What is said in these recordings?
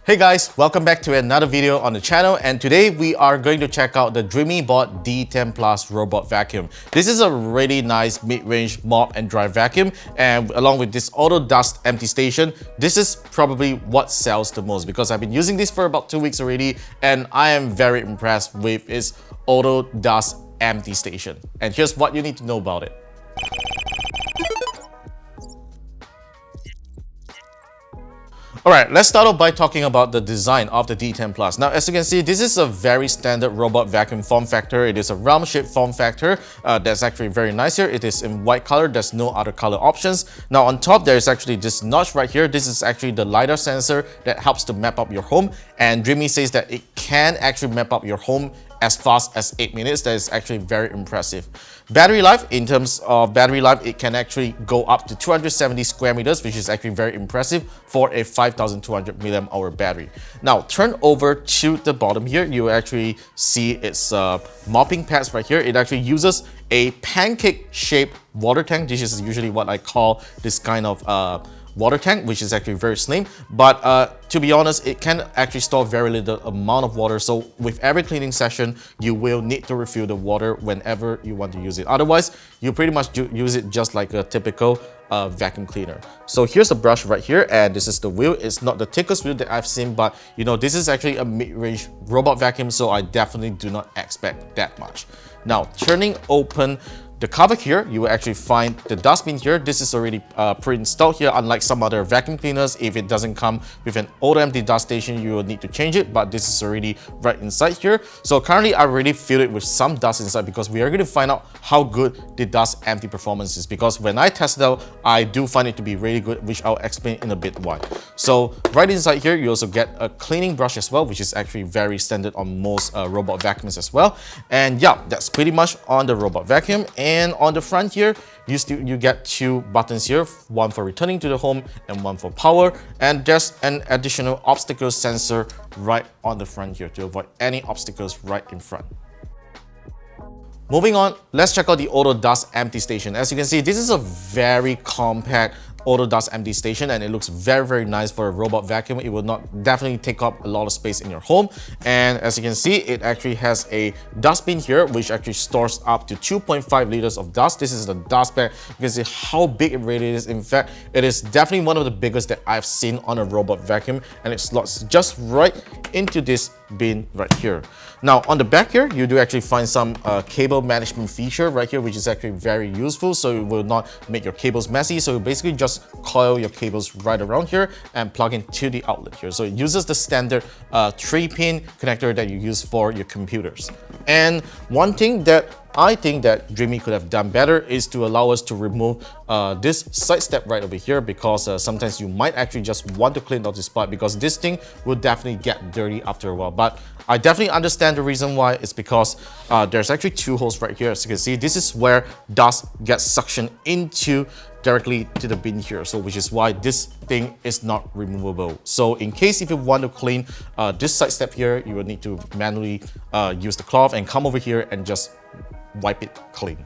Hey guys, welcome back to another video on the channel, and today we are going to check out the Dreame Bot D10 Plus robot vacuum. This is a really nice mid-range mop and dry vacuum, and along with this auto dust empty station, this is probably what sells the most because I've been using this for about 2 weeks already, and I am very impressed with its auto dust empty station. And here's what you need to know about it. Alright, let's start off by talking about the design of the D10 Plus. Now, as you can see, this is a very standard robot vacuum form factor. It is a round-shaped form factor that's actually very nice here. It is in white color. There's no other color options. Now, on top, there is actually this notch right here. This is actually the LiDAR sensor that helps to map up your home. And Dreamy says that it can actually map up your home as fast as 8 minutes. That is actually very impressive. Battery life, in terms of battery life, it can actually go up to 270 square meters, which is actually very impressive for a 5200 milliamp hour battery. Now, turn over to the bottom here, you actually see its mopping pads right here. It actually uses a pancake-shaped water tank. This is usually what I call this kind of water tank, which is actually very slim, but to be honest, it can actually store very little amount of water. So with every cleaning session, you will need to refill the water whenever you want to use it. Otherwise, you pretty much use it just like a typical vacuum cleaner. So here's the brush right here, and this is the wheel. It's not the thickest wheel that I've seen, but you know, this is actually a mid-range robot vacuum, so I definitely do not expect that much. Now, turning open the cover here, you will actually find the dustbin here. This is already pre-installed here, unlike some other vacuum cleaners. If it doesn't come with an auto empty dust station, you will need to change it, but this is already right inside here. So currently, I already filled it with some dust inside because we are going to find out how good the dust empty performance is, because when I tested out, I do find it to be really good, which I'll explain in a bit why. So right inside here, you also get a cleaning brush as well, which is actually very standard on most robot vacuums as well. And yeah, that's pretty much on the robot vacuum. And on the front here, you get two buttons here, one for returning to the home and one for power. And there's an additional obstacle sensor right on the front here to avoid any obstacles right in front. Moving on, let's check out the auto dust empty station. As you can see, this is a very compact auto dust empty station, and it looks very nice for a robot vacuum. It will not definitely take up a lot of space in your home. And as you can see, it actually has a dustbin here, which actually stores up to 2.5 liters of dust. This is the dust bag. You can see how big it really is. In fact, it is definitely one of the biggest that I've seen on a robot vacuum, and it slots just right into this bin right here. Now, on the back here, you do actually find some cable management feature right here, which is actually very useful, so it will not make your cables messy. So you basically just coil your cables right around here and plug into the outlet here. So it uses the standard 3-pin connector that you use for your computers. And one thing that I think that Dreamy could have done better is to allow us to remove this side step right over here, because sometimes you might actually just want to clean out this part, because this thing will definitely get dirty after a while. But I definitely understand the reason why. It's because there's actually two holes right here. As you can see, this is where dust gets suctioned into directly to the bin here, so which is why this thing is not removable. So in case if you want to clean this side step here, you will need to manually use the cloth and come over here and just wipe it clean.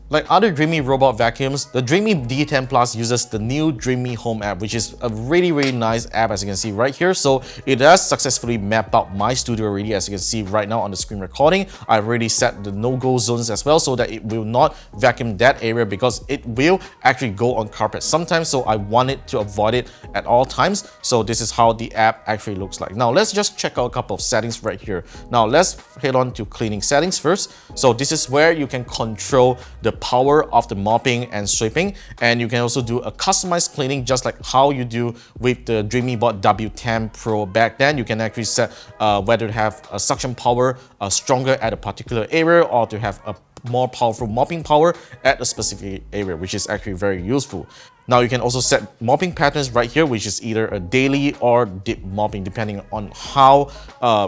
Like other Dreamy robot vacuums, the Dreame D10 Plus uses the new Dreamy Home app, which is a really nice app, as you can see right here. So it does successfully map out my studio already, as you can see right now on the screen recording. I've already set the no-go zones as well, so that it will not vacuum that area, because it will actually go on carpet sometimes. So I wanted to avoid it at all times. So this is how the app actually looks like. Now let's just check out a couple of settings right here. Now let's head on to cleaning settings first. So this is where you can control the power of the mopping and sweeping, and you can also do a customized cleaning just like how you do with the Dreame Bot W10 Pro back then. You can actually set whether to have a suction power stronger at a particular area, or to have a more powerful mopping power at a specific area, which is actually very useful. Now you can also set mopping patterns right here, which is either a daily or deep mopping, depending on how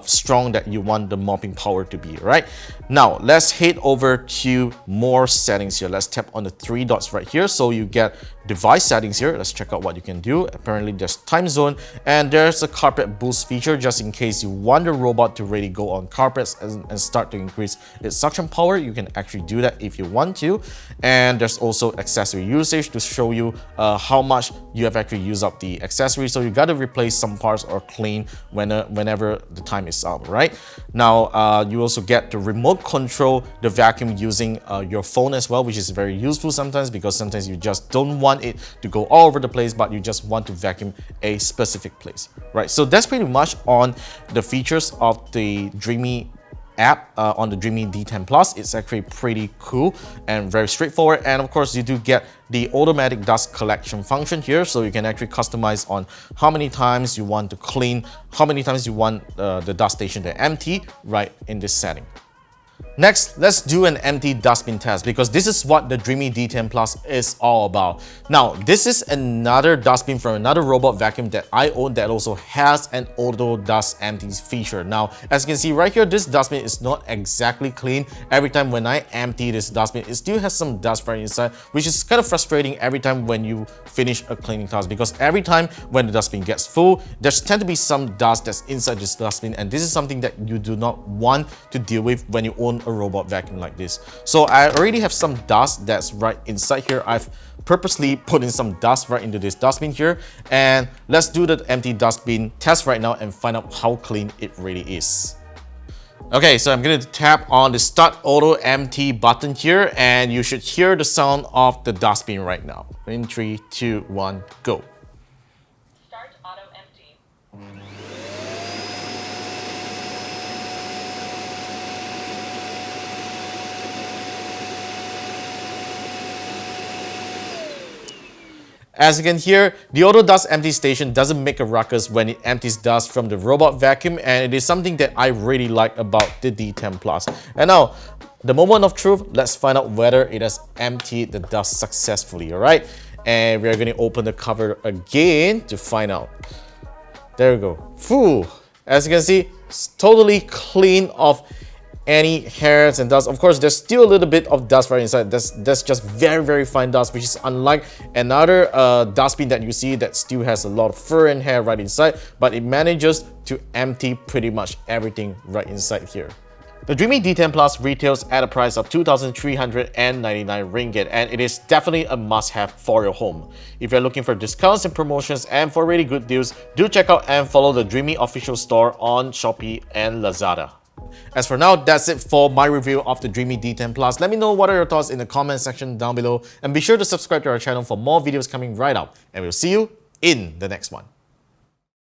strong that you want the mopping power to be, right? Now let's head over to more settings here. Let's tap on the 3 dots right here. So you get device settings here. Let's check out what you can do. Apparently there's time zone, and there's a carpet boost feature, just in case you want the robot to really go on carpets and start to increase its suction power. You can actually do that if you want to. And there's also accessory usage to show you how much you have actually used up the accessory. So you got to replace some parts or clean whenever the time is up, right? Now, you also get to remote control the vacuum using your phone as well, which is very useful sometimes because sometimes you just don't want it to go all over the place, but you just want to vacuum a specific place, right? So that's pretty much on the features of the Dreamy app on the Dreame D10 Plus. It's actually pretty cool and very straightforward. And of course, you do get the automatic dust collection function here, so you can actually customize on how many times you want to clean, how many times you want the dust station to empty right in this setting. Next, let's do an empty dustbin test because this is what the Dreamy D10 Plus is all about. Now, this is another dustbin from another robot vacuum that I own that also has an auto dust empties feature. Now, as you can see right here, this dustbin is not exactly clean. Every time when I empty this dustbin, it still has some dust right inside, which is kind of frustrating every time when you finish a cleaning task because every time when the dustbin gets full, there's tend to be some dust that's inside this dustbin, and this is something that you do not want to deal with when you own a robot vacuum like this. So I already have some dust that's right inside here. I've purposely put in some dust right into this dustbin here, and let's do the empty dustbin test right now and find out how clean it really is. Okay, so I'm going to tap on the Start Auto Empty button here, and you should hear the sound of the dustbin right now. In 3, 2, 1, go. Start Auto Empty. As you can hear, the auto dust empty station doesn't make a ruckus when it empties dust from the robot vacuum, and it is something that I really like about the D10 Plus. And now, the moment of truth, let's find out whether it has emptied the dust successfully, alright? And we're going to open the cover again to find out. There we go. Phew! As you can see, it's totally clean of any hairs and dust. Of course, there's still a little bit of dust right inside. That's just very, very fine dust, which is unlike another dustbin that you see that still has a lot of fur and hair right inside, but it manages to empty pretty much everything right inside here. The Dreamy D10 Plus retails at a price of 2,399 ringgit, and it is definitely a must-have for your home. If you're looking for discounts and promotions and for really good deals, do check out and follow the Dreamy official store on Shopee and Lazada. As for now, that's it for my review of the Dreamy D10 Plus. Let me know what are your thoughts in the comment section down below, and be sure to subscribe to our channel for more videos coming right up. And we'll see you in the next one.